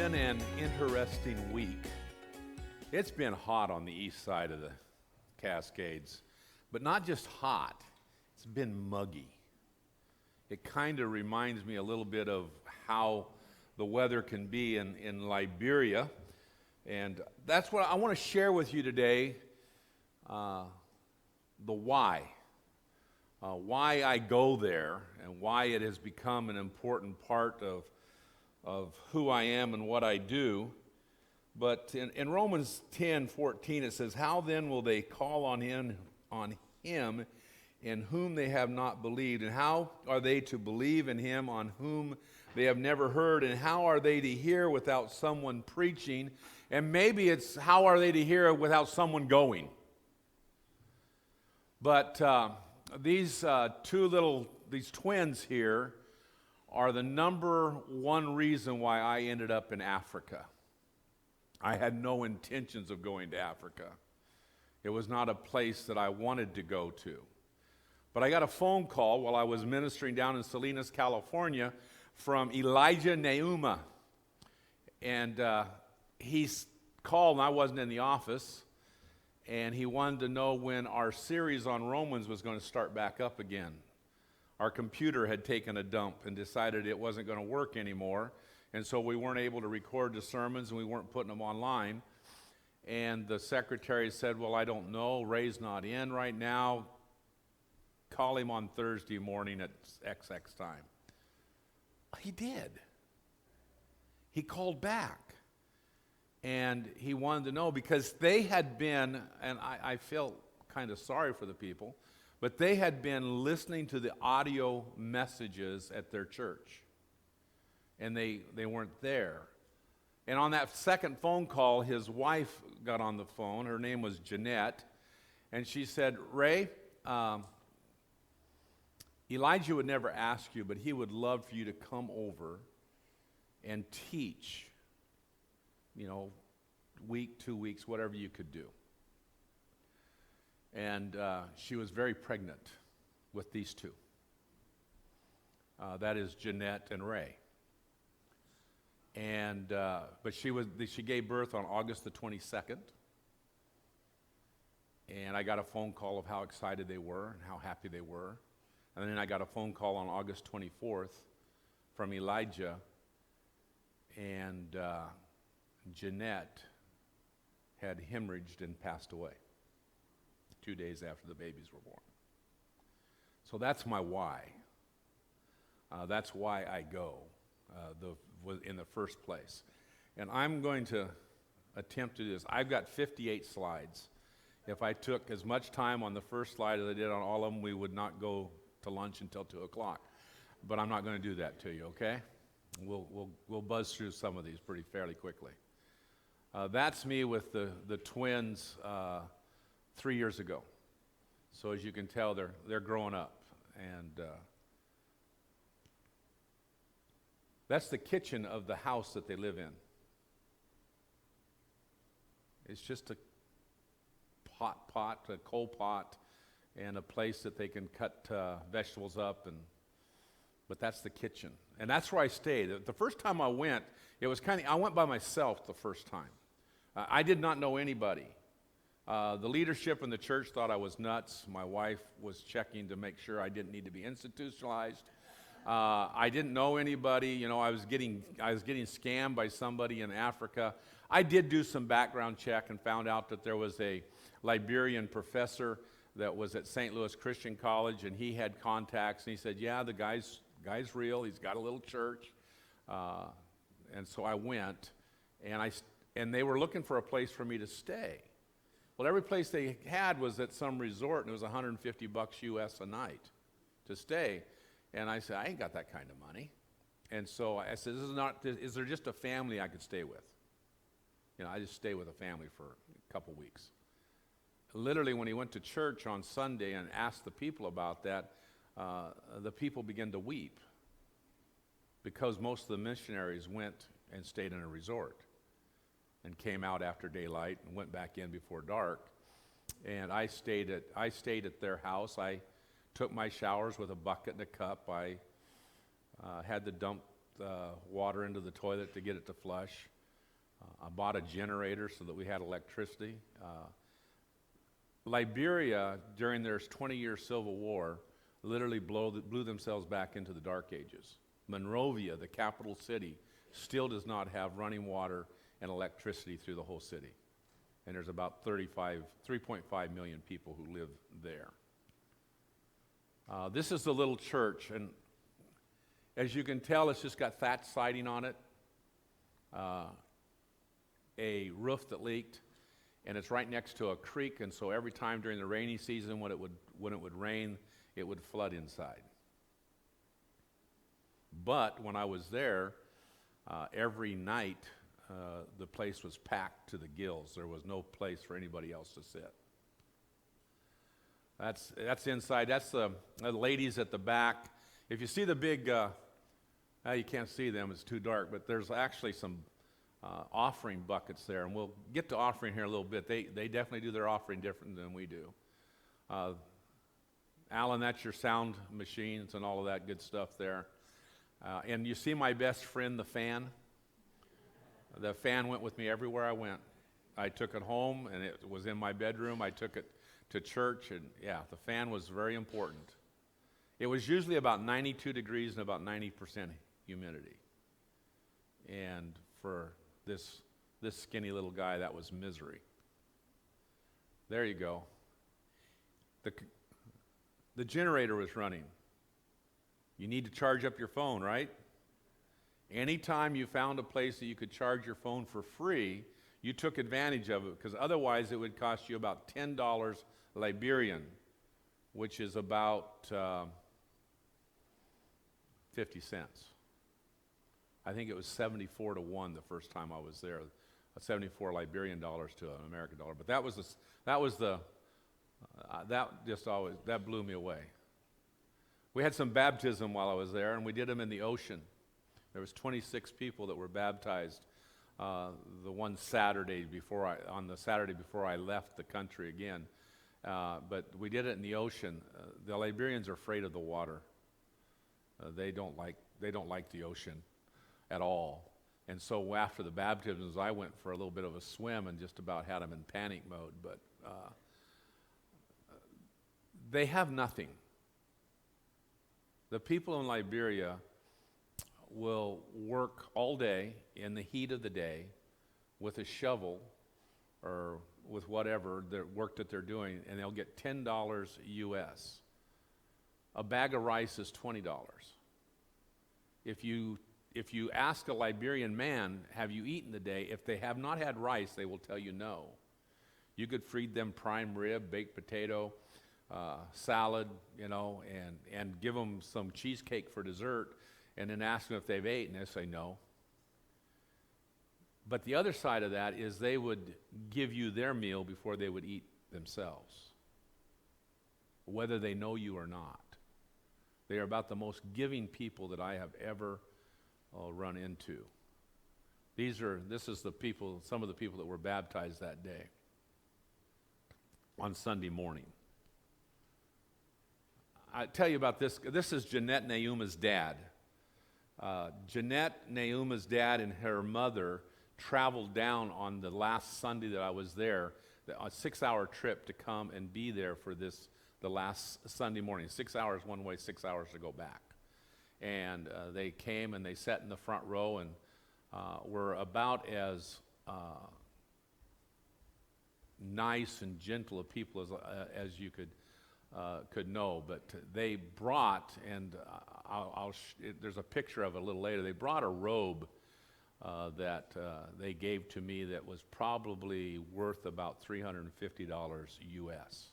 been an interesting week. It's been hot on the east side of the Cascades, but not just hot, it's been muggy. It kind of reminds me a little bit of how the weather can be in Liberia, and that's what I want to share with you today, the why. Why I go there and why it has become an important part of who I am and what I do. But in Romans 10:14 it says, "How then will they call on him in whom they have not believed? And how are they to believe in him on whom they have never heard? And how are they to hear without someone preaching?" And maybe it's, how are they to hear without someone going? But these twins here are the number one reason why I ended up in Africa. I had no intentions of going to Africa. It was not a place that I wanted to go to. But I got a phone call while I was ministering down in Salinas, California, from Elijah Neuma. And he called, and I wasn't in the office, and he wanted to know when our series on Romans was going to start back up again. Our computer had taken a dump and decided it wasn't going to work anymore, and so we weren't able to record the sermons, and we weren't putting them online. And the secretary said, "Well, I don't know. Ray's not in right now. Call him on Thursday morning at XX time." He did. He called back, and he wanted to know because they had been, and I felt kind of sorry for the people, but they had been listening to the audio messages at their church, and they weren't there. And on that second phone call, his wife got on the phone. Her name was Jeanette, and she said, "Ray, Elijah would never ask you, but he would love for you to come over and teach, week, 2 weeks, whatever you could do." And she was very pregnant with these two. That is Jeanette and Ray. And but she gave birth on August the 22nd. And I got a phone call of how excited they were and how happy they were. And then I got a phone call on August 24th from Elijah, and Jeanette had hemorrhaged and passed away 2 days after the babies were born. So that's my why. That's why I go in the first place. And I'm going to attempt to do this. I've got 58 slides. If I took as much time on the first slide as I did on all of them, we would not go to lunch until 2 o'clock. But I'm not going to do that to you, okay? We'll buzz through some of these fairly quickly. That's me with the twins 3 years ago. So as you can tell, they're growing up. And that's the kitchen of the house that they live in. It's just a a coal pot, and a place that they can cut vegetables up, but that's the kitchen. And that's where I stayed. The first time I went, it was I went by myself the first time. I did not know anybody. The leadership in the church thought I was nuts. My wife was checking to make sure I didn't need to be institutionalized. I didn't know anybody. I was getting scammed by somebody in Africa. I did do some background check and found out that there was a Liberian professor that was at St. Louis Christian College, and he had contacts, and he said, "Yeah, the guy's real. He's got a little church." And so I went, and they were looking for a place for me to stay. Well, every place they had was at some resort, and it was $150 US a night to stay. And I said, "I ain't got that kind of money." And so I said, is there just a family I could stay with? I just stay with a family for a couple weeks. Literally, when he went to church on Sunday and asked the people about that, the people began to weep because most of the missionaries went and stayed in a resort and came out after daylight and went back in before dark. And I stayed at their house. I took my showers with a bucket and a cup. I had to dump water into the toilet to get it to flush. I bought a generator so that we had electricity. Liberia, during their 20-year civil war, literally blew themselves back into the Dark Ages. Monrovia, the capital city, still does not have running water and electricity through the whole city. And there's about 3.5 million people who live there. This is the little church, and as you can tell, it's just got thatch siding on it, a roof that leaked, and it's right next to a creek, and so every time during the rainy season when it would rain, it would flood inside. But when I was there, every night the place was packed to the gills. There was no place for anybody else to sit. That's inside. That's the ladies at the back. If you see the big, you can't see them, it's too dark, but there's actually some offering buckets there, and we'll get to offering here in a little bit. They definitely do their offering different than we do. Alan, that's your sound machines and all of that good stuff there. And you see my best friend, the fan? The fan went with me everywhere I went. I took it home, and it was in my bedroom. I took it to church, and yeah, the fan was very important. It was usually about 92 degrees and about 90% humidity. And for this skinny little guy, that was misery. There you go. The generator was running. You need to charge up your phone, right? Anytime you found a place that you could charge your phone for free, you took advantage of it, because otherwise it would cost you about $10 Liberian, which is about 50 cents. I think it was 74 to 1 the first time I was there, 74 Liberian dollars to an American dollar. But that blew me away. We had some baptism while I was there, and we did them in the ocean. There was 26 people that were baptized on the Saturday before I left the country again. But we did it in the ocean. The Liberians are afraid of the water. They don't like the ocean at all. And so after the baptisms, I went for a little bit of a swim and just about had them in panic mode. But they have nothing. The people in Liberia will work all day in the heat of the day with a shovel or with whatever the work that they're doing, and they'll get $10 US. A bag of rice is $20. If you ask a Liberian man, have you eaten today? If they have not had rice, they will tell you no. You could feed them prime rib, baked potato, salad, and give them some cheesecake for dessert, and then ask them if they've eaten, and they say no. But the other side of that is they would give you their meal before they would eat themselves, whether they know you or not. They are about the most giving people that I have ever run into. This is the people, some of the people that were baptized that day on Sunday morning. I tell you about this. This is Jeanette Neuma's dad. Jeanette Neuma's dad and her mother traveled down on the last Sunday that I was there, a 6-hour trip to come and be there for the last Sunday morning. 6 hours one way, 6 hours to go back. And they came and they sat in the front row and were about as nice and gentle of people as you could know. But they brought, and there's a picture of it a little later, they brought a robe that they gave to me that was probably worth about $350 US.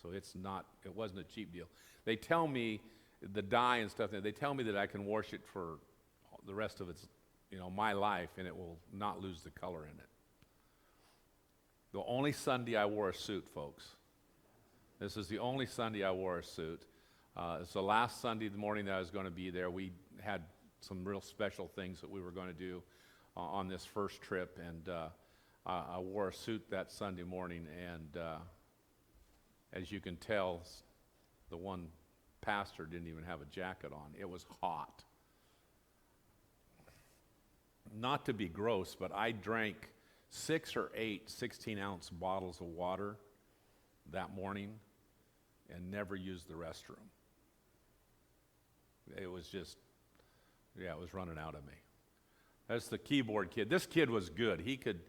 So it wasn't a cheap deal. They tell me the dye and stuff, they tell me that I can wash it for the rest of its, my life, and it will not lose the color in it. The only Sunday I wore a suit, folks. This is the only Sunday I wore a suit. It's the last Sunday morning that I was going to be there. We had some real special things that we were going to do on this first trip, and I wore a suit that Sunday morning, and as you can tell, the one pastor didn't even have a jacket on. It was hot. not to be gross, but I drank 6 or 8 16-ounce bottles of water that morning and never used the restroom. It was just, it was running out of me. That's the keyboard kid. This kid was good. He could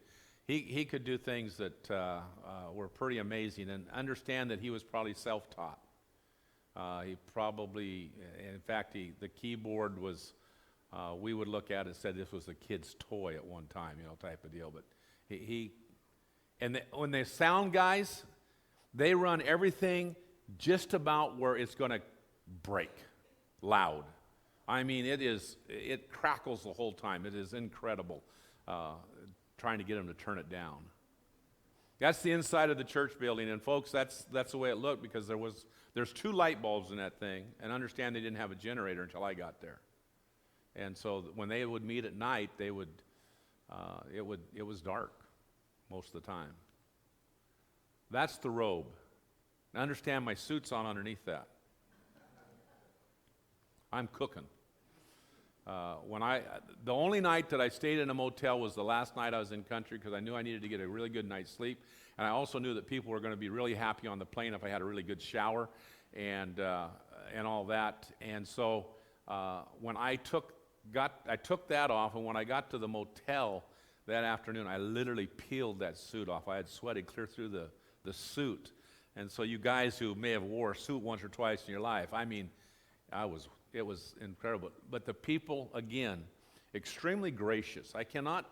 do things that were pretty amazing, and understand that he was probably self-taught. He probably, in fact, the keyboard was, we would look at it and said this was a kid's toy at one time, type of deal. But when they sound guys, they run everything just about where it's going to break, loud. I mean, it crackles the whole time. It is incredible, trying to get them to turn it down. That's the inside of the church building, and folks, that's the way it looked, because there's 2 light bulbs in that thing, and understand they didn't have a generator until I got there. And so when they would meet at night, it was dark most of the time. That's the robe. Now understand, my suit's on underneath that. I'm cooking. The only night that I stayed in a motel was the last night I was in country, because I knew I needed to get a really good night's sleep, and I also knew that people were going to be really happy on the plane if I had a really good shower and all that. And so when I took that off, and when I got to the motel that afternoon, I literally peeled that suit off. I had sweated clear through the suit. And so you guys who may have wore a suit once or twice in your life, I mean, it was incredible. But the people, again, extremely gracious. I cannot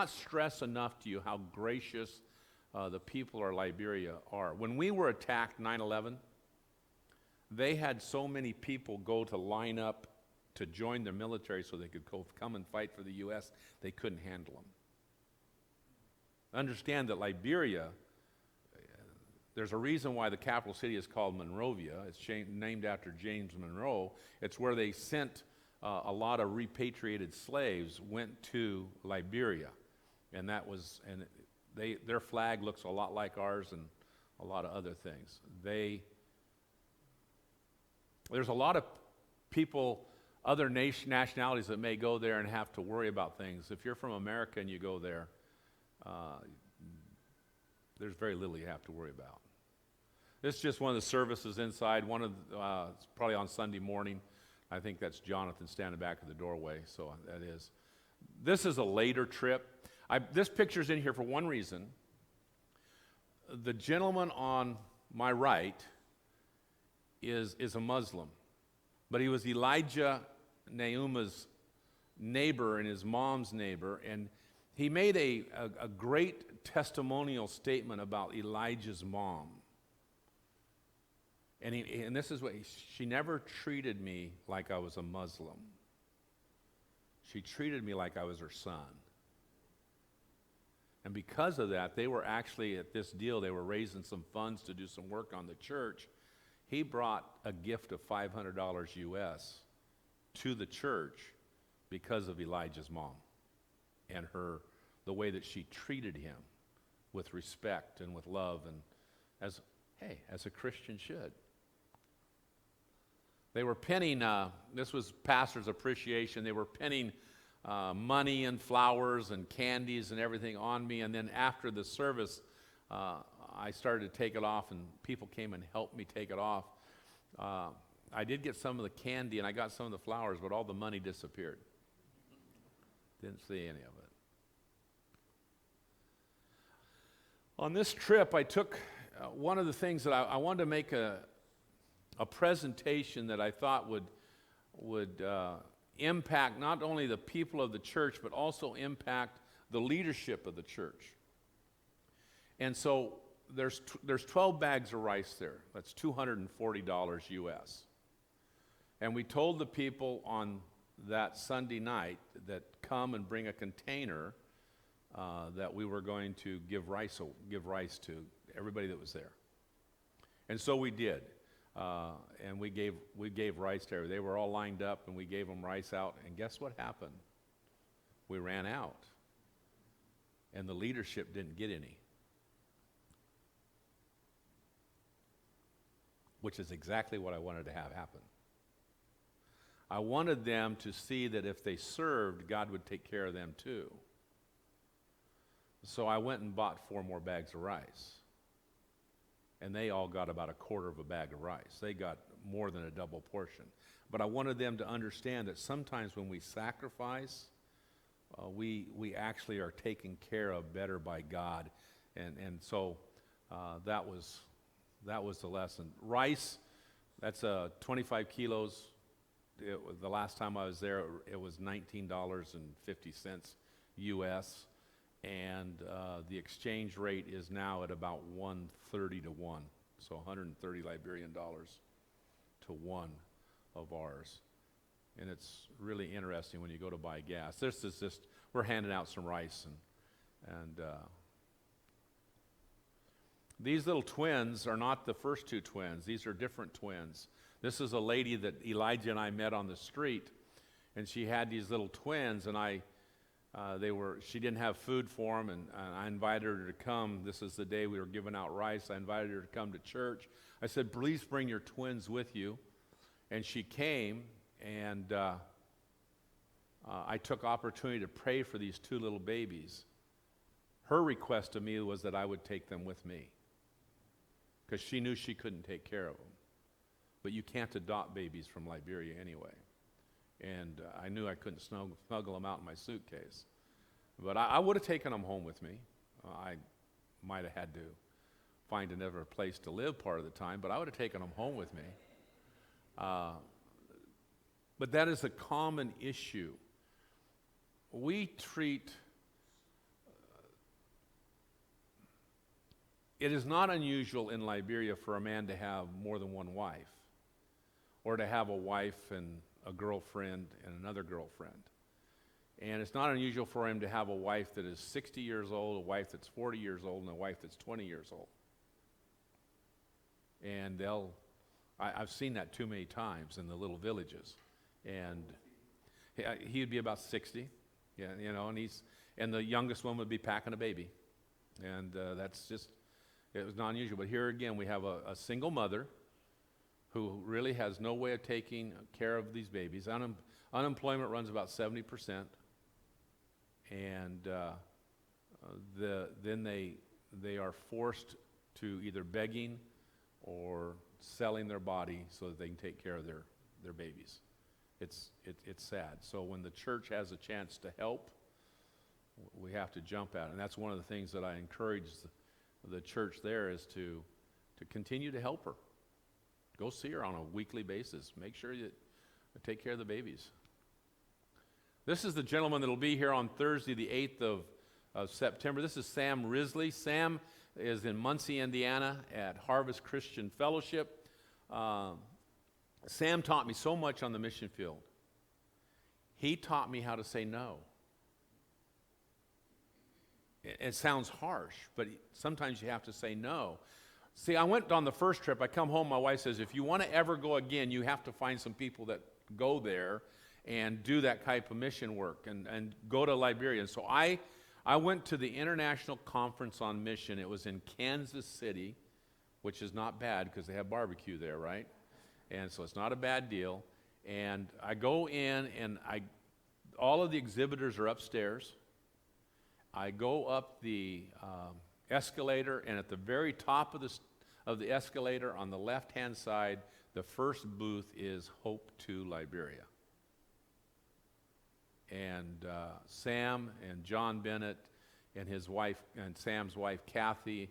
stress enough to you how gracious the people of Liberia are. When we were attacked 9/11, they had so many people go to line up to join their military so they could come and fight for the U.S., they couldn't handle them. Understand that Liberia, there's a reason why the capital city is called Monrovia. It's named after James Monroe. It's where they sent a lot of repatriated slaves went to Liberia, and their flag looks a lot like ours, and a lot of other things. There's a lot of people, other nationalities, that may go there and have to worry about things. If you're from America and you go there, there's very little you have to worry about. This is just one of the services inside. It's probably on Sunday morning. I think that's Jonathan standing back at the doorway, so that is. This is a later trip. This picture's in here for one reason. The gentleman on my right is a Muslim, but he was Elijah Neuma's neighbor and his mom's neighbor, and he made a great testimonial statement about Elijah's mom. And this is what she never treated me like I was a Muslim. She treated me like I was her son. And because of that, they were actually at this deal, they were raising some funds to do some work on the church. He brought a gift of $500 US to the church because of Elijah's mom and the way that she treated him with respect and with love, and as a Christian should. They were pinning, this was pastor's appreciation, they were pinning money and flowers and candies and everything on me, and then after the service, I started to take it off, and people came and helped me take it off. I did get some of the candy, and I got some of the flowers, but all the money disappeared. Didn't see any of it. On this trip, I took one of the things that I wanted to make a presentation that I thought would impact not only the people of the church, but also impact the leadership of the church. And so there's 12 bags of rice there. That's $240 US. And we told the people on that Sunday night that come and bring a container that we were going to give rice to everybody that was there. And so we did. And we gave rice to everybody. They were all lined up, and we gave them rice out. And guess what happened? We ran out. And the leadership didn't get any. Which is exactly what I wanted to have happen. I wanted them to see that if they served, God would take care of them too. So I went and bought 4 more bags of rice. And they all got about a quarter of a bag of rice. They got more than a double portion. But I wanted them to understand that sometimes when we sacrifice, we actually are taken care of better by God. And so that was the lesson. Rice, that's 25 kilos. The last time I was there, it was $19.50 U.S., and the exchange rate is now at about 130 to 1, so 130 Liberian dollars to 1 of ours. And it's really interesting when you go to buy gas. This is just, we're handing out some rice, and these little twins are not the first 2 twins. These are different twins. This is a lady that Elijah and I met on the street, and she had these little twins, and she didn't have food for them, and I invited her to come. This is the day we were giving out rice. I invited her to come to church. I said, please bring your twins with you. And she came, and I took opportunity to pray for these 2 little babies. Her request to me was that I would take them with me, because she knew she couldn't take care of them. But you can't adopt babies from Liberia anyway. And I knew I couldn't snuggle them out in my suitcase. But I would have taken them home with me. I might have had to find another place to live part of the time, but I would have taken them home with me. But that is a common issue. We treat... It is not unusual in Liberia for a man to have more than 1 wife, or to have a wife and a girlfriend and another girlfriend. And it's not unusual for him to have a wife that is 60 years old, a wife that's 40 years old, and a wife that's 20 years old. And I've seen that too many times in the little villages. And he'd be about 60, yeah, and the youngest one would be packing a baby. And it was not unusual. But here again, we have a single mother who really has no way of taking care of these babies. Unemployment runs about 70%, and then they are forced to either begging or selling their body so that they can take care of their babies. It's sad. So when the church has a chance to help, we have to jump at it. And that's one of the things that I encourage the church there is to continue to help her. Go see her on a weekly basis. Make sure you take care of the babies. This is the gentleman that will be here on Thursday, the 8th of September. This is Sam Risley. Sam is in Muncie, Indiana at Harvest Christian Fellowship. Sam taught me so much on the mission field. He taught me how to say no. It sounds harsh, but sometimes you have to say no. See, I went on the first trip. I come home, my wife says, if you want to ever go again, you have to find some people that go there and do that type of mission work and go to Liberia. And so I went to the International Conference on Mission. It was in Kansas City, which is not bad because they have barbecue there, right? And so it's not a bad deal. And I go in, and all of the exhibitors are upstairs. I go up the escalator, and at the very top of the escalator on the left-hand side, the first booth is Hope to Liberia. And Sam and John Bennett and his wife, and Sam's wife, Kathy,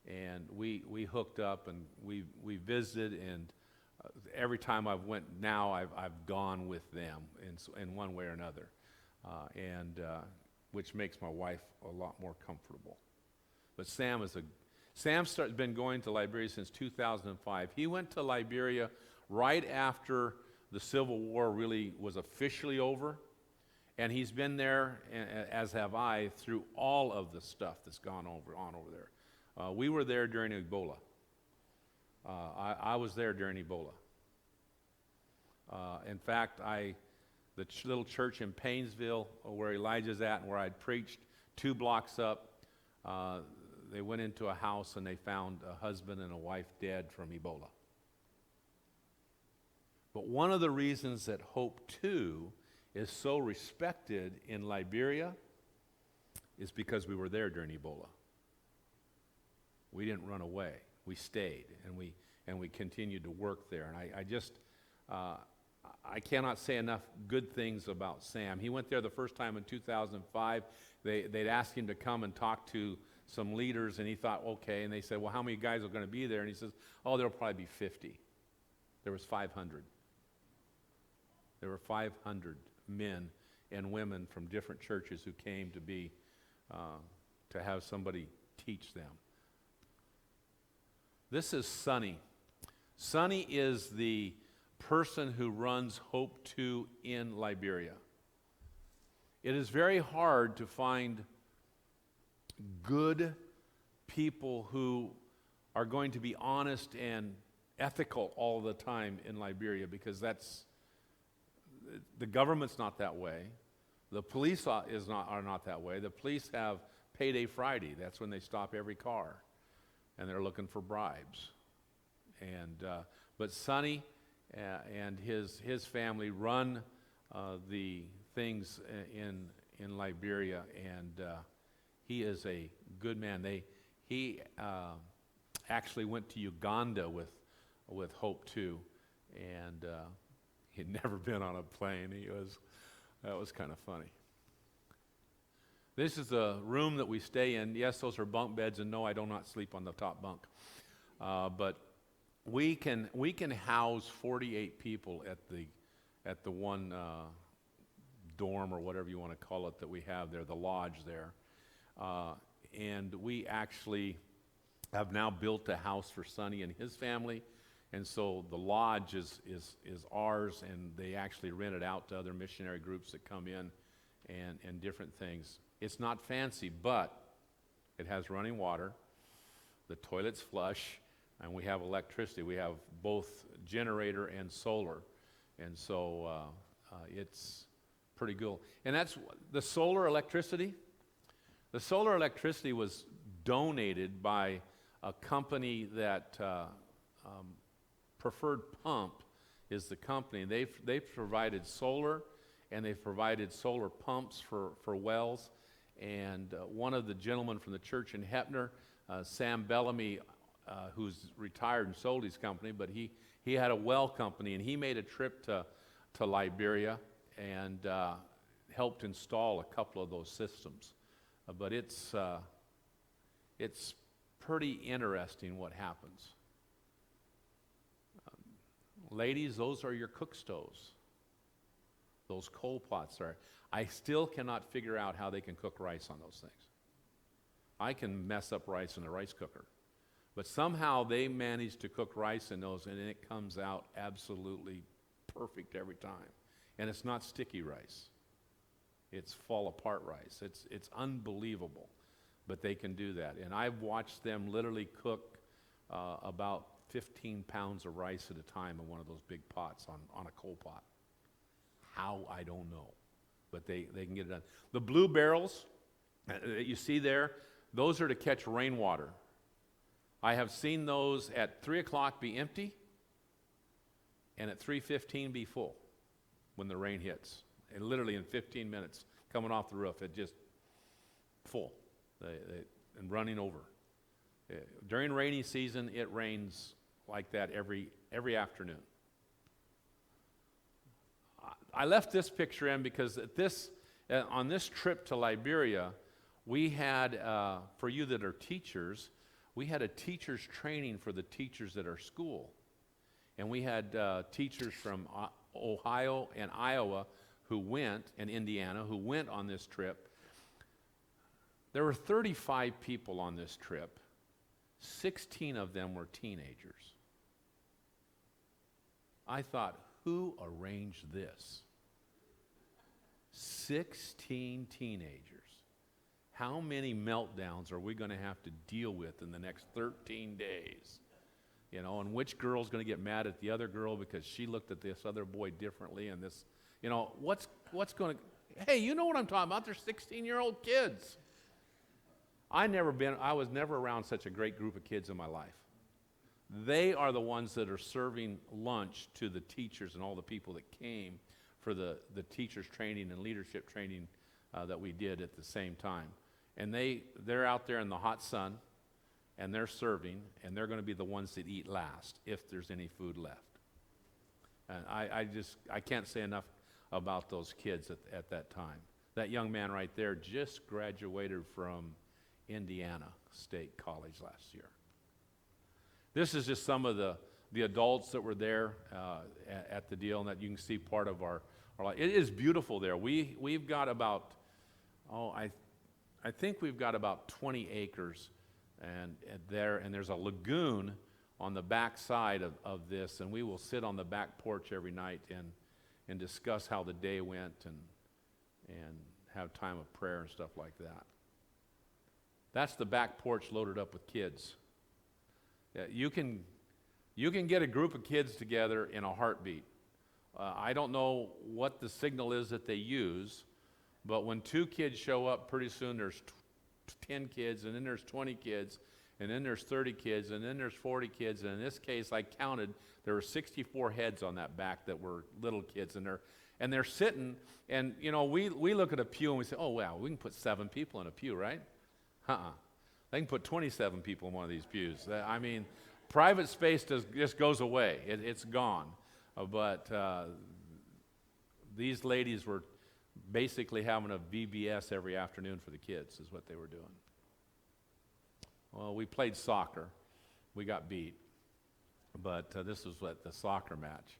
and we hooked up, and we visited, and every time I've went now, I've gone with them in one way or another, which makes my wife a lot more comfortable. But Sam's been going to Liberia since 2005. He went to Liberia right after the Civil War really was officially over, and he's been there, as have I, through all of the stuff that's gone on over there. We were there during Ebola. I was there during Ebola. In fact, the little church in Painesville, where Elijah's at and where I'd preached, 2 blocks up, they went into a house and they found a husband and a wife dead from Ebola. But one of the reasons that Hope 2 is so respected in Liberia is because we were there during Ebola. We didn't run away. We stayed, and we continued to work there. And I cannot say enough good things about Sam. He went there the first time in 2005. They'd asked him to come and talk to some leaders, and he thought, okay. And they said, well, how many guys are going to be there? And he says, oh, there'll probably be 50. There was 500. There were 500 men and women from different churches who came to have somebody teach them. This is Sonny. Sonny is the person who runs Hope 2 in Liberia. It is very hard to find good people who are going to be honest and ethical all the time in Liberia, because the government's not that way. The police are not that way. The police have payday Friday. That's when they stop every car, and they're looking for bribes. But Sonny and his family run the things in Liberia, and he is a good man. He actually went to Uganda with Hope 2, and he'd never been on a plane. That was kind of funny. This is the room that we stay in. Yes, those are bunk beds, and no, I do not sleep on the top bunk. But we can house 48 people at the one dorm, or whatever you want to call it, that we have there, the lodge there. And we actually have now built a house for Sonny and his family. And so the lodge is ours, and they actually rent it out to other missionary groups that come in and different things. It's not fancy, but it has running water. The toilet's flush, and we have electricity. We have both generator and solar. And so it's pretty cool. And that's the solar electricity. The solar electricity was donated by a company that Preferred Pump is the company. They've provided solar, and they've provided solar pumps for wells. And one of the gentlemen from the church in Heppner, Sam Bellamy, who's retired and sold his company, but he had a well company, and he made a trip to Liberia and helped install a couple of those systems. But it's pretty interesting what happens. Ladies, those are your cook stoves. Those coal pots are. I still cannot figure out how they can cook rice on those things. I can mess up rice in a rice cooker. But somehow they manage to cook rice in those, and it comes out absolutely perfect every time. And it's not sticky rice. It's fall apart rice. It's unbelievable. But they can do that. And I've watched them literally cook about 15 pounds of rice at a time in one of those big pots on a coal pot. How, I don't know. But they can get it done. The blue barrels that you see there, those are to catch rainwater. I have seen those at 3 o'clock be empty and at 3:15 be full when the rain hits. And literally in 15 minutes, coming off the roof, it just full and running over. During rainy season, it rains like that every afternoon. I left this picture in because on this trip to Liberia, we had, for you that are teachers, we had a teacher's training for the teachers at our school. And we had teachers from Ohio and Iowa and Indiana who went on this trip. There were 35 people on this trip. 16 of them were teenagers. I thought, who arranged this? 16 teenagers. How many meltdowns are we going to have to deal with in the next 13 days? You know, and which girl's going to get mad at the other girl because she looked at this other boy differently, and this, you know, what's going to, hey, you know what I'm talking about? They're 16-year-old kids. I was never around such a great group of kids in my life. They are the ones that are serving lunch to the teachers and all the people that came for the teachers training and leadership training that we did at the same time. And they're out there in the hot sun, and they're serving, and they're going to be the ones that eat last if there's any food left. And I can't say enough about those kids at that time. That young man right there just graduated from Indiana State College last year. This is just some of the adults that were there at the deal, and that you can see part of our life. It is beautiful there. We've got about, I think we've got about 20 acres and there's a lagoon on the back side of this, and we will sit on the back porch every night and discuss how the day went and have time of prayer and stuff like that. That's the back porch loaded up with kids. Yeah, you can get a group of kids together in a heartbeat. I don't know what the signal is that they use, but when 2 kids show up, pretty soon there's 10 kids, and then there's 20 kids, and then there's 30 kids, and then there's 40 kids. And in this case, I counted, there were 64 heads on that back that were little kids, and they're sitting, and we look at a pew and we say, oh wow, we can put 7 people in a pew, right? They can put 27 people in one of these pews. I mean, private space just goes away. It's gone. But these ladies were basically having a VBS every afternoon for the kids is what they were doing. Well, we played soccer. We got beat. But this was the soccer match.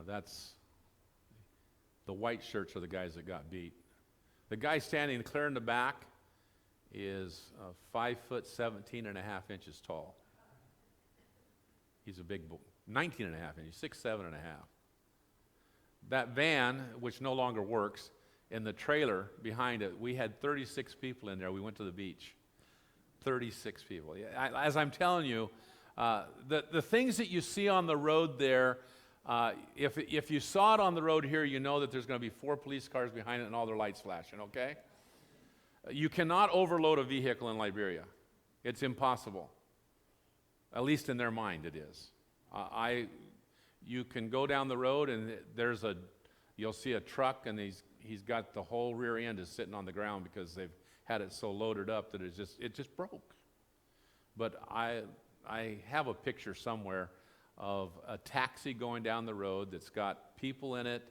That's the white shirts are the guys that got beat. The guy standing clear in the back is 5 foot 17 and a half inches tall. He's a big boy. 19 and a half inches, 6'7" and a half. That van, which no longer works, and the trailer behind it, we had 36 people in there. We went to the beach. 36 people. As I'm telling you, the things that you see on the road there, if you saw it on the road here, you know that there's going to be 4 police cars behind it and all their lights flashing, okay? You cannot overload a vehicle in Liberia. It's impossible. At least in their mind it is. You can go down the road and you'll see a truck, and he's got the whole rear end is sitting on the ground because they've had it so loaded up that it just broke. But I have a picture somewhere of a taxi going down the road that's got people in it.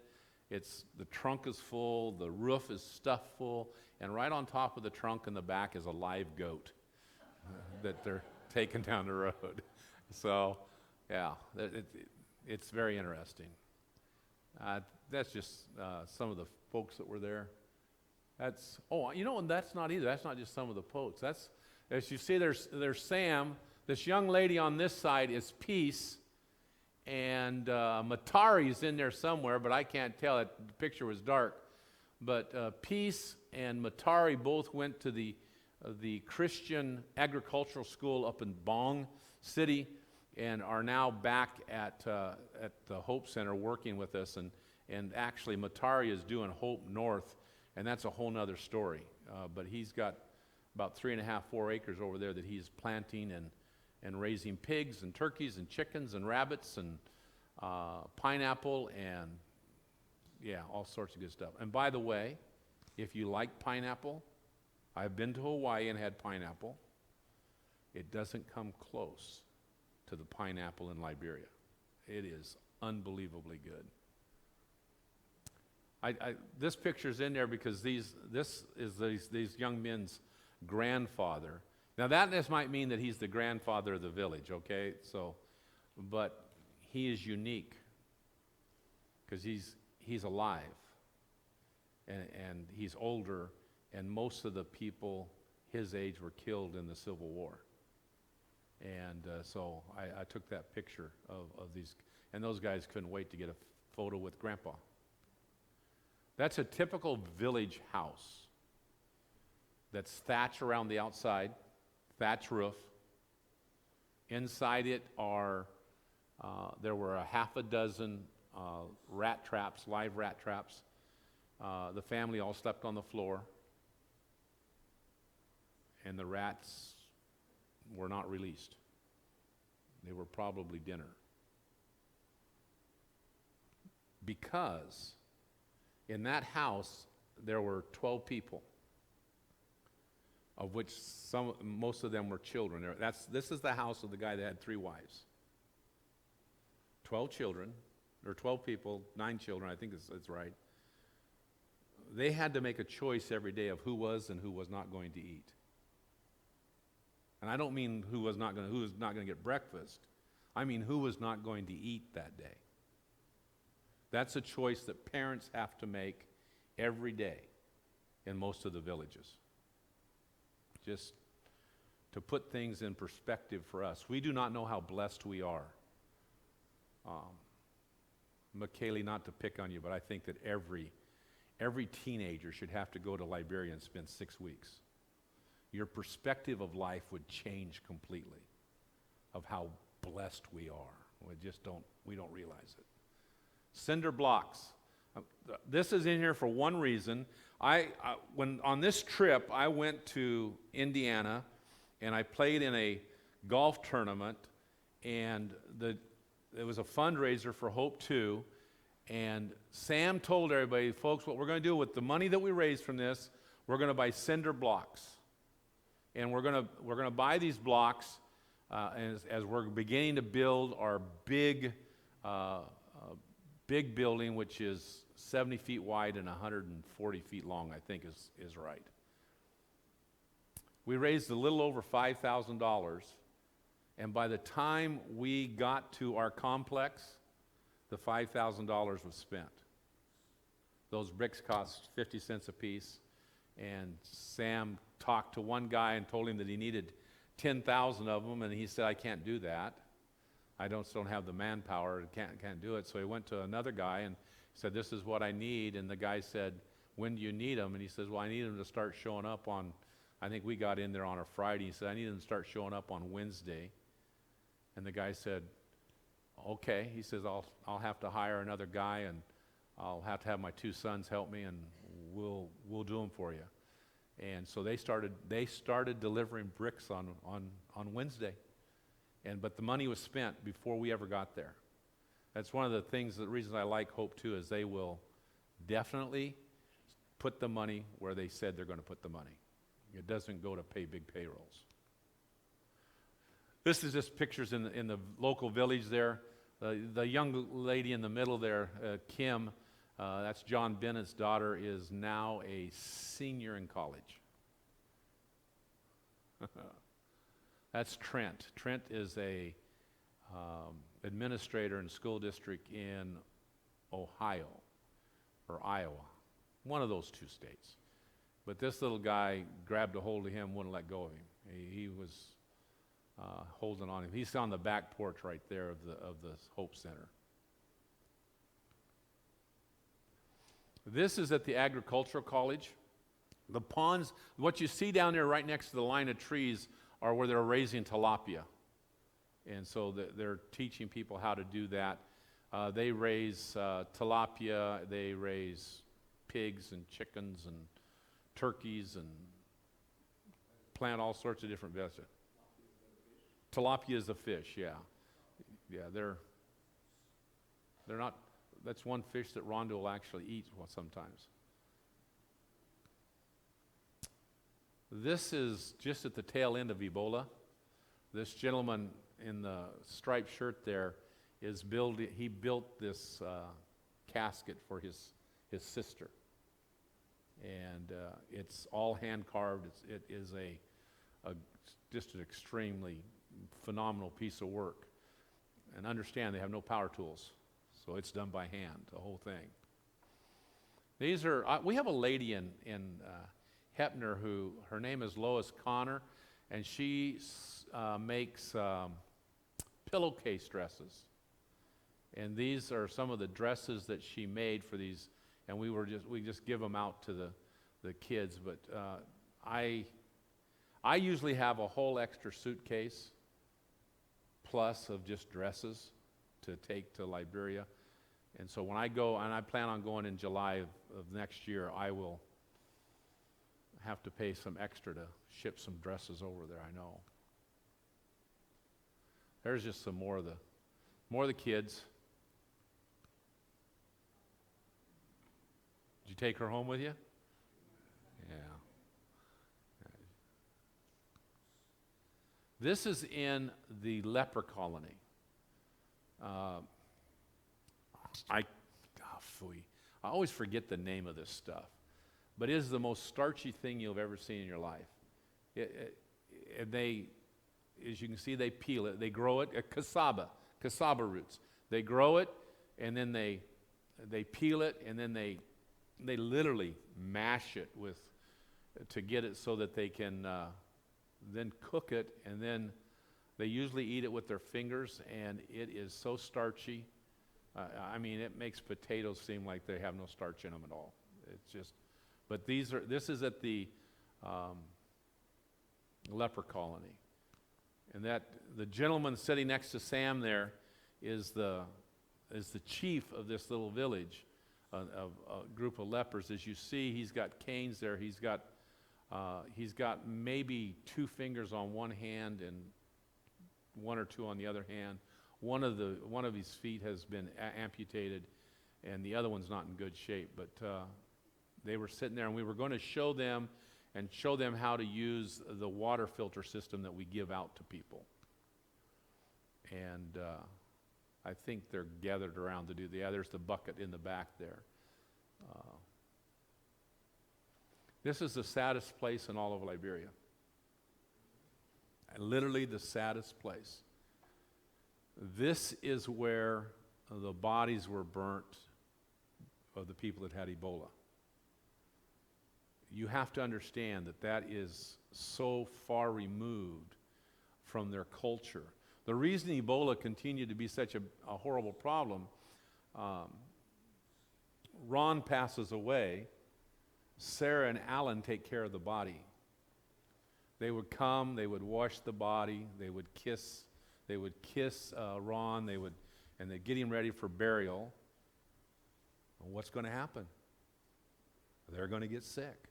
The trunk is full, the roof is stuffed full, and right on top of the trunk in the back is a live goat that they're taking down the road. So, yeah, it's very interesting. That's just some of the folks that were there. And that's not either. That's not just some of the folks. As you see, there's Sam. This young lady on this side is Peace. And Matari's in there somewhere, but I can't tell it. The picture was dark. But Peace and Matari both went to the Christian agricultural school up in Bong City, and are now back at the Hope Center working with us. And actually, Matari is doing Hope North, and that's a whole nother story. But he's got about 3.5, 4 acres over there that he's planting and raising pigs and turkeys and chickens and rabbits and pineapple and, all sorts of good stuff. And by the way, if you like pineapple, I've been to Hawaii and had pineapple. It doesn't come close to the pineapple in Liberia. It is unbelievably good. This picture's in there because this is these young men's grandfather. Now that might mean that he's the grandfather of the village, okay? But he is unique because he's alive and he's older, and most of the people his age were killed in the Civil War. And so I took that picture of these, and those guys couldn't wait to get a photo with Grandpa. That's a typical village house that's thatch around the outside, thatch roof. Inside it there were a half a dozen rat traps, live rat traps. The family all slept on the floor, and the rats were not released. They were probably dinner. Because in that house, there were 12 people, of which most of them were children. This is the house of the guy that had 3 wives. 12 children, or 12 people, 9 children, I think it's right. They had to make a choice every day of who was and who was not going to eat. And I don't mean who was not going to get breakfast. I mean who was not going to eat that day. That's a choice that parents have to make every day in most of the villages. Just to put things in perspective for us. We do not know how blessed we are. McKaylee, not to pick on you, but I think that every teenager should have to go to Liberia and spend 6 weeks. Your perspective of life would change completely of how blessed we are. We don't realize it. Cinder blocks. This is in here for one reason. When on this trip, I went to Indiana, and I played in a golf tournament, and it was a fundraiser for Hope 2, and Sam told everybody, folks, what we're going to do with the money that we raised from this, we're going to buy cinder blocks, and we're going to buy these blocks as we're beginning to build our big building, which is 70 feet wide and 140 feet long, I think is right. We raised a little over $5,000, and by the time we got to our complex, the $5,000 was spent. Those bricks cost 50 cents a piece, and Sam talked to one guy and told him that he needed 10,000 of them, and he said, I can't do that. I don't have the manpower, can't do it. So he went to another guy and said, this is what I need. And the guy said, when do you need them? And he says, well, I need them to start showing up on, I think we got in there on a Friday. He said, I need them to start showing up on Wednesday. And the guy said, okay. He says, I'll have to hire another guy, and I'll have to have my 2 sons help me, and we'll do them for you. And so they started delivering bricks on Wednesday. But the money was spent before we ever got there. That's one of the things, the reasons I like Hope too, is they will definitely put the money where they said they're going to put the money. It doesn't go to pay big payrolls. This is just pictures in the local village there. The young lady in the middle there, Kim, that's John Bennett's daughter, is now a senior in college. That's Trent. Trent is a administrator in school district in Ohio or Iowa, one of those 2 states. But this little guy grabbed a hold of him, wouldn't let go of him. He was holding on him. He's on the back porch right there of the Hope Center. This is at the agricultural college. The ponds, what you see down there right next to the line of trees, are where they're raising tilapia. And so they're teaching people how to do that. They raise tilapia, they raise pigs and chickens and turkeys and plant all sorts of different vegetables. Tilapia is a fish, yeah. Yeah, they're not, that's one fish that Rhonda will actually eat sometimes. This is just at the tail end of Ebola. This gentleman in the striped shirt there he built this casket for his sister. And it's all hand carved. It is just an extremely phenomenal piece of work. And understand they have no power tools, so it's done by hand, the whole thing. These are, we have a lady in Heppner who, her name is Lois Connor, and she makes pillowcase dresses. And these are some of the dresses that she made for these, and we just give them out to the kids. But I usually have a whole extra suitcase plus of just dresses to take to Liberia. And so when I go, and I plan on going in July of next year, I will have to pay some extra to ship some dresses over there, I know. There's just some more of the kids. Did you take her home with you? Yeah. This is in the leper colony. I always forget the name of this stuff, but it is the most starchy thing you've ever seen in your life. And they, as you can see, they peel it. They grow it, cassava roots. They grow it, and then they peel it, and then they literally mash it to get it so that they can then cook it, and then they usually eat it with their fingers, and it is so starchy. I mean, it makes potatoes seem like they have no starch in them at all. It's just, but this is at the leper colony, and that the gentleman sitting next to Sam there is the chief of this little village of a group of lepers. As you see, he's got canes there. He's got maybe 2 fingers on one hand and 1 or 2 on the other hand. One of his feet has been amputated, and the other one's not in good shape. But they were sitting there, and we were going to show them how to use the water filter system that we give out to people. And I think they're gathered around to do there's the bucket in the back there. This is the saddest place in all of Liberia. Literally the saddest place. This is where the bodies were burnt of the people that had Ebola. You have to understand that is so far removed from their culture. The reason Ebola continued to be such a horrible problem, Ron passes away, Sarah and Alan take care of the body. They would come, they would wash the body, they would kiss Ron, and they'd get him ready for burial. And what's going to happen? They're going to get sick.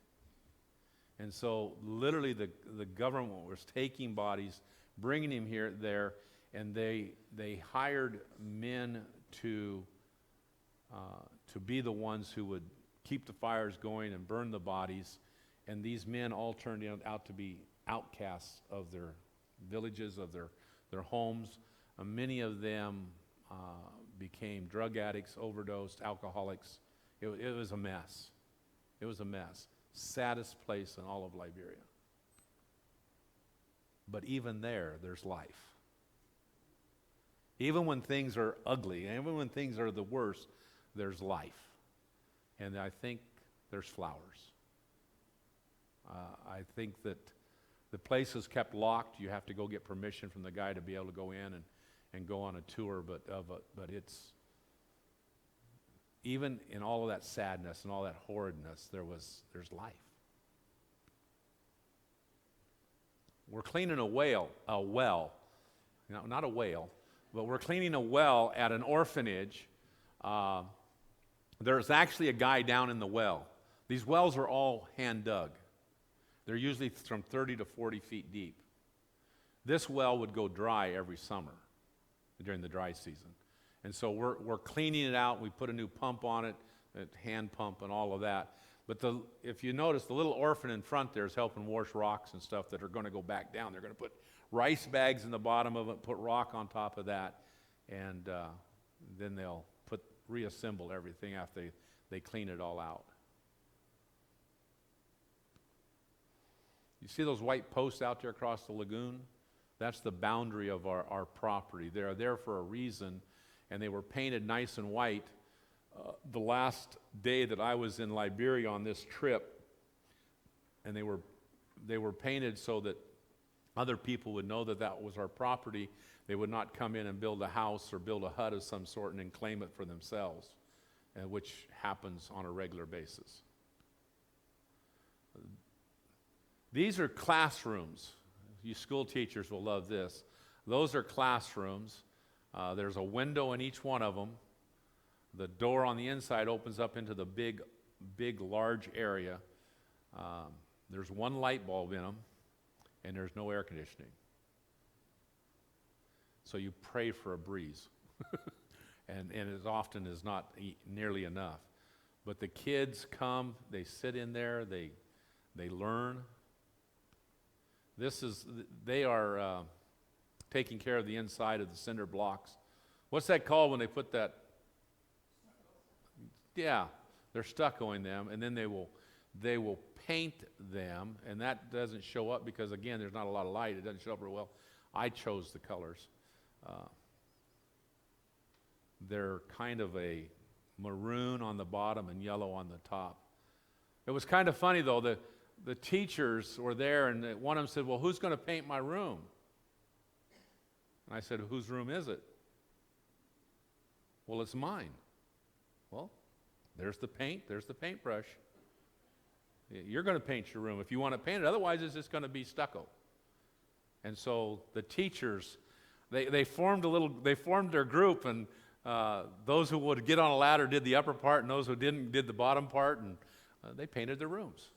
And so literally the government was taking bodies, bringing him there, and they hired men to be the ones who would keep the fires going and burn the bodies. And these men all turned out to be outcasts of their villages, of their homes. Many of them became drug addicts, overdosed, alcoholics. It was a mess. It was a mess. Saddest place in all of Liberia. But even there's life. Even when things are ugly, even when things are the worst, there's life. And I think there's flowers. I think that the place is kept locked. You have to go get permission from the guy to be able to go in and go on a tour. But it's, even in all of that sadness and all that horridness, there's life. We're cleaning a well, not a whale, but we're cleaning a well at an orphanage. There's actually a guy down in the well. These wells are all hand dug. They're usually from 30 to 40 feet deep. This well would go dry every summer during the dry season. And so we're cleaning it out. We put a new pump on it, a hand pump and all of that. But if you notice, the little orphan in front there is helping wash rocks and stuff that are going to go back down. They're going to put rice bags in the bottom of it, put rock on top of that, and then they'll reassemble everything after they clean it all out. You see those white posts out there across the lagoon? That's the boundary of our property. They're there for a reason, and they were painted nice and white. The last day that I was in Liberia on this trip, and they were painted so that other people would know that was our property. They would not come in and build a house or build a hut of some sort and then claim it for themselves, which happens on a regular basis. These are classrooms. You school teachers will love this. Those are classrooms. There's a window in each one of them. The door on the inside opens up into the big, large area. There's one light bulb in them, and there's no air conditioning. So you pray for a breeze. and as often as not nearly enough. But the kids come, they sit in there, they learn. They are taking care of the inside of the cinder blocks. What's that called when they put that? Yeah, they're stuccoing them, and then they will paint them, and that doesn't show up because, again, there's not a lot of light. It doesn't show up real well. I chose the colors. They're kind of a maroon on the bottom and yellow on the top. It was kind of funny, though. The teachers were there, and one of them said, well, who's going to paint my room? And I said, whose room is it? Well, it's mine. Well, there's the paint. There's the paintbrush. You're going to paint your room if you want to paint it. Otherwise, it's just going to be stucco. And so the teachers, they formed their group, and those who would get on a ladder did the upper part, and those who didn't did the bottom part, and they painted their rooms.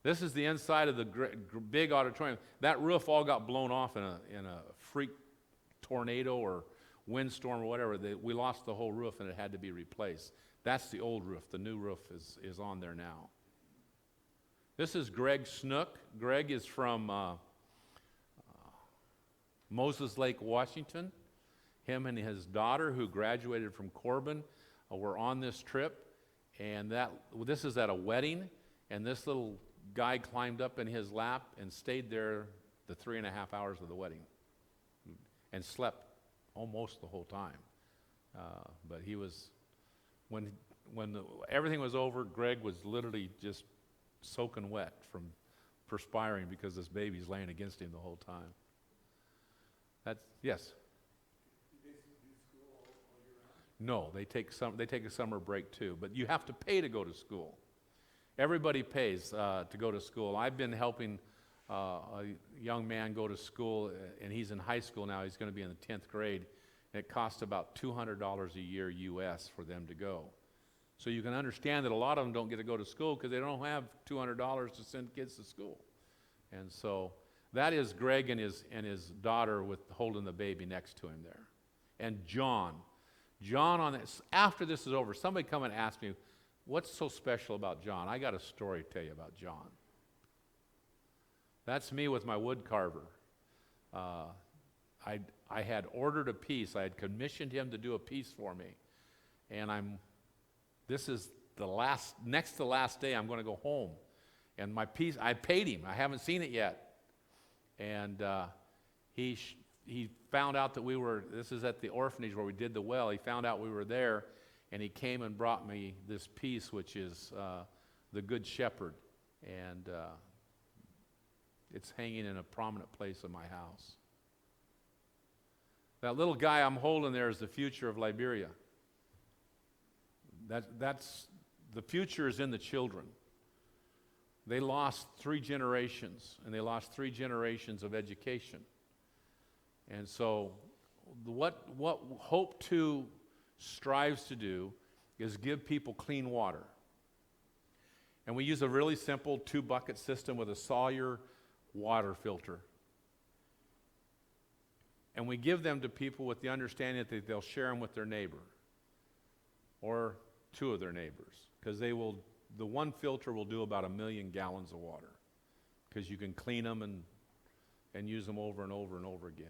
This is the inside of the big auditorium. That roof all got blown off in a freak tornado or windstorm or whatever. We lost the whole roof, and it had to be replaced. That's the old roof. The new roof is on there now. This is Greg Snook. Greg is from Moses Lake, Washington. Him and his daughter, who graduated from Corbin, were on this trip. And this is at a wedding, and this little guy climbed up in his lap and stayed there the 3.5 hours of the wedding and slept almost the whole time. But he was, when everything was over, Greg was literally just soaking wet from perspiring because this baby's laying against him the whole time. Yes? No, they take a summer break too, but you have to pay to go to school. Everybody pays to go to school. I've been helping a young man go to school, and he's in high school now. He's going to be in the 10th grade. And it costs about $200 a year U.S. for them to go. So you can understand that a lot of them don't get to go to school because they don't have $200 to send kids to school. And so that is Greg and his daughter with holding the baby next to him there. And John on this, after this is over, somebody come and ask me, what's so special about John? I got a story to tell you about John. That's me with my wood carver. I had ordered a piece. I had commissioned him to do a piece for me. And this is next to the last day, I'm going to go home. And my piece, I paid him. I haven't seen it yet. And he found out that this is at the orphanage where we did the well. He found out we were there, and he came and brought me this piece, which is the Good Shepherd. And it's hanging in a prominent place in my house. That little guy I'm holding there is the future of Liberia. The future is in the children. They lost 3 generations, and they lost 3 generations of education. And so what Hope 2 strives to do is give people clean water. And we use a really simple 2-bucket system with a Sawyer water filter. And we give them to people with the understanding that they'll share them with their neighbor or 2 of their neighbors, because the one filter will do about 1 million gallons of water, because you can clean them and use them over and over and over again.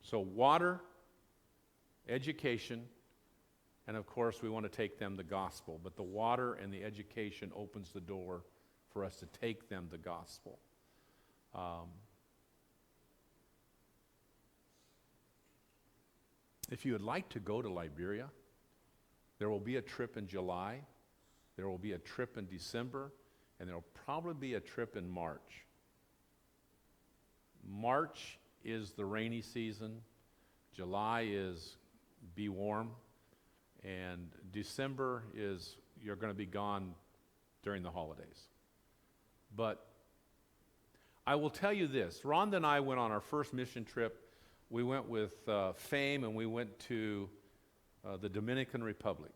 So water, education, and of course we want to take them the gospel. But the water and the education opens the door for us to take them the gospel. If you would like to go to Liberia, there will be a trip in July, there will be a trip in December, and there will probably be a trip in March. March is the rainy season. July is be warm. And December is you're going to be gone during the holidays. But I will tell you this. Rhonda and I went on our first mission trip. We went with Fame, and we went to the Dominican Republic.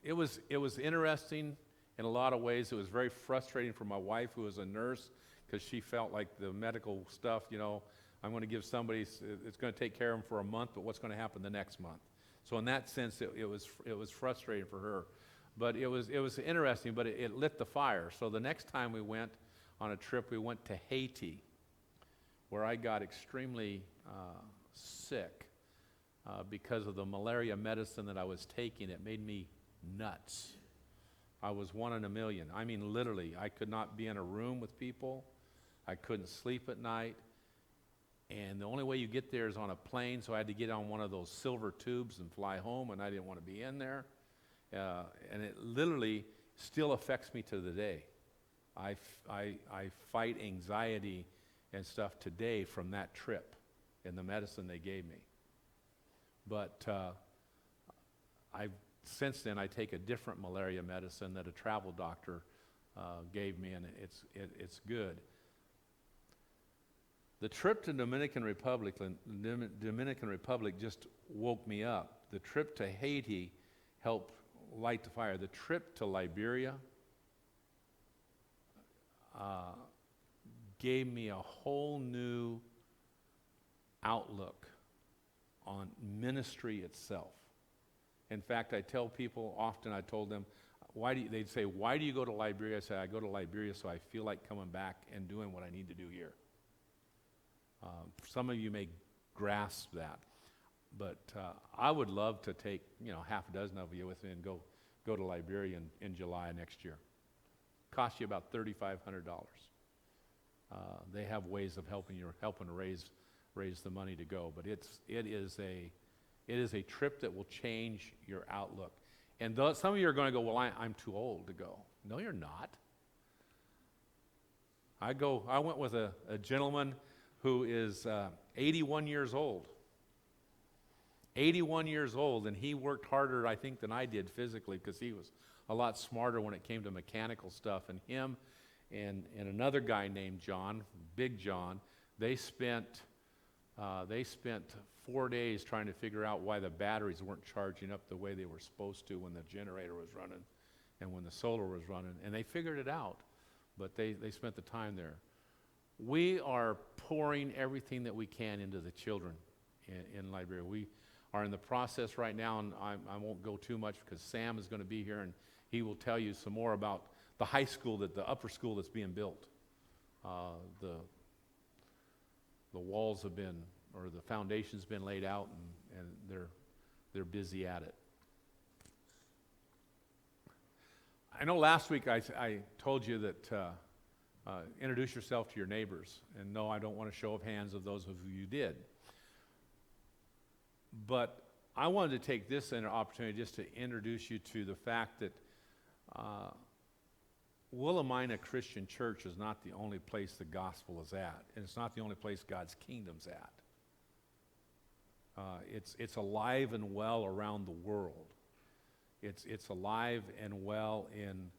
It was interesting in a lot of ways. It was very frustrating for my wife, who was a nurse, because she felt like the medical stuff, I'm going to give somebody, it's going to take care of them for a month, but what's going to happen the next month? So in that sense, it was frustrating for her. But it was interesting, but it lit the fire. So the next time we went on a trip, we went to Haiti, where I got extremely sick because of the malaria medicine that I was taking. It made me nuts. I was 1 in a million. I mean, literally, I could not be in a room with people. I couldn't sleep at night. And the only way you get there is on a plane, so I had to get on one of those silver tubes and fly home, and I didn't want to be in there. And it literally still affects me to the day. I fight anxiety and stuff today from that trip and the medicine they gave me. But since then, I take a different malaria medicine that a travel doctor gave me, and it's good. The trip to Dominican Republic just woke me up. The trip to Haiti helped light the fire. The trip to Liberia gave me a whole new outlook on ministry itself. In fact, I tell people often, I told them, they'd say, why do you go to Liberia? I say, I go to Liberia so I feel like coming back and doing what I need to do here. Some of you may grasp that, but I would love to take half a dozen of you with me and go to Liberia in July next year. Cost you about $3,500. They have ways of helping to raise the money to go, but it is a trip that will change your outlook. And some of you are going to go, well, I'm too old to go. No, you're not. I went with a gentleman who is 81 years old. 81 years old, and he worked harder, I think, than I did physically, because he was a lot smarter when it came to mechanical stuff. And him and another guy named John, Big John, they spent 4 days trying to figure out why the batteries weren't charging up the way they were supposed to when the generator was running and when the solar was running. And they figured it out, but they spent the time there. We are pouring everything that we can into the children in Liberia. We are in the process right now, and I won't go too much because Sam is going to be here, and he will tell you some more about the high school, the upper school that's being built. The walls have been, or the foundation's been laid out, and they're busy at it. I know last week I told you that introduce yourself to your neighbors, and no, I don't want a show of hands of those of you did. But I wanted to take this opportunity just to introduce you to the fact that Willamina Christian Church is not the only place the gospel is at, and it's not the only place God's kingdom's at. It's alive and well around the world. It's alive and well in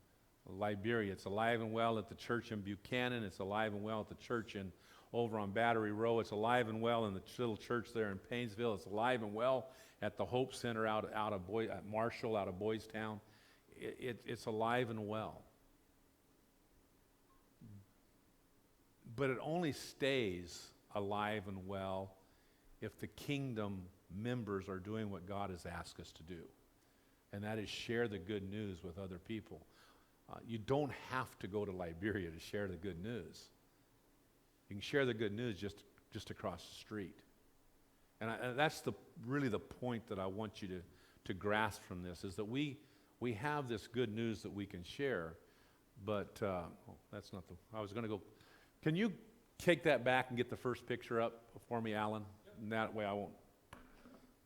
Liberia. It's alive and well at the church in Buchanan. It's alive and well at the church over on Battery Row. It's alive and well in the little church there in Painesville. It's alive and well at the Hope Center out of Marshall, out of Boys Town. It's alive and well. But it only stays alive and well if the kingdom members are doing what God has asked us to do, and that is share the good news with other people. You don't have to go to Liberia to share the good news. You can share the good news just across the street. And that's really the point that I want you to grasp from this, is that we have this good news that we can share, but that's not I was going to go. Can you take that back and get the first picture up for me, Alan? Yep. And that way I won't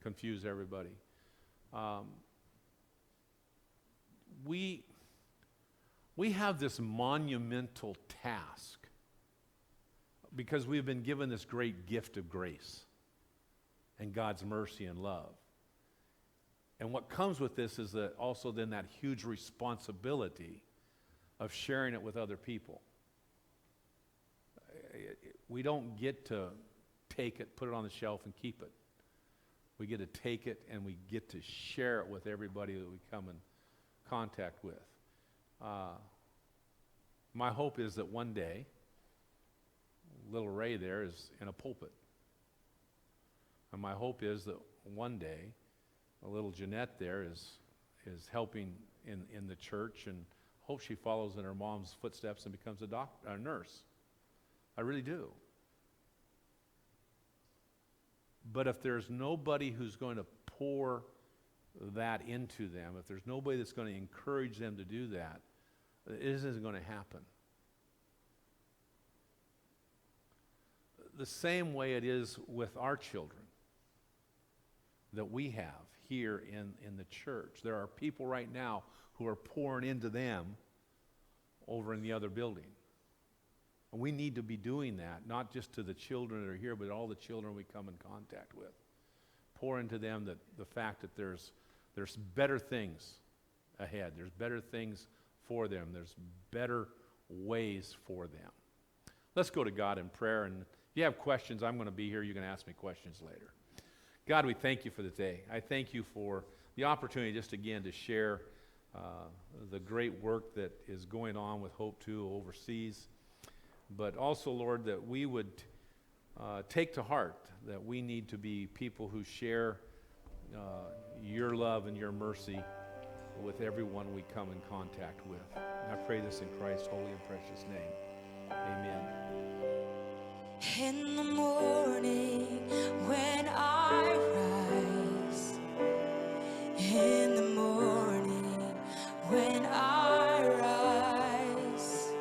confuse everybody. We have this monumental task because we've been given this great gift of grace and God's mercy and love. And what comes with this is also then that huge responsibility of sharing it with other people. We don't get to take it, put it on the shelf, and keep it. We get to take it and we get to share it with everybody that we come in contact with. My hope is that one day little Ray there is in a pulpit. And my hope is that one day, a little Jeanette there is helping in the church, and hope she follows in her mom's footsteps and becomes a nurse. I really do. But if there's nobody who's going to pour that into them, if there's nobody that's going to encourage them to do that, it isn't going to happen. The same way it is with our children that we have here in the church. There are people right now who are pouring into them over in the other building. And we need to be doing that, not just to the children that are here, but all the children we come in contact with. Pour into them the fact that there's better things ahead. There's better things for them. There's better ways for them. Let's go to God in prayer. And if you have questions, I'm going to be here. You can ask me questions later. God, we thank you for the day. I thank you for the opportunity just again to share the great work that is going on with Hope 2 overseas. But also, Lord, that we would take to heart that we need to be people who share your love and your mercy with everyone we come in contact with. And I pray this in Christ's holy and precious name. Amen. In the morning when I rise, in the morning when I rise,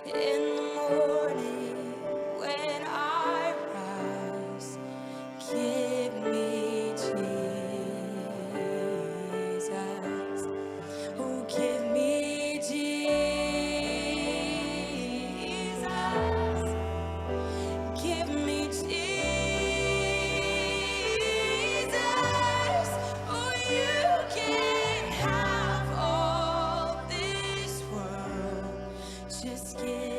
in the morning when I rise, give me Jesus, oh give me Jesus, give me Jesus, oh you can have all this world, just give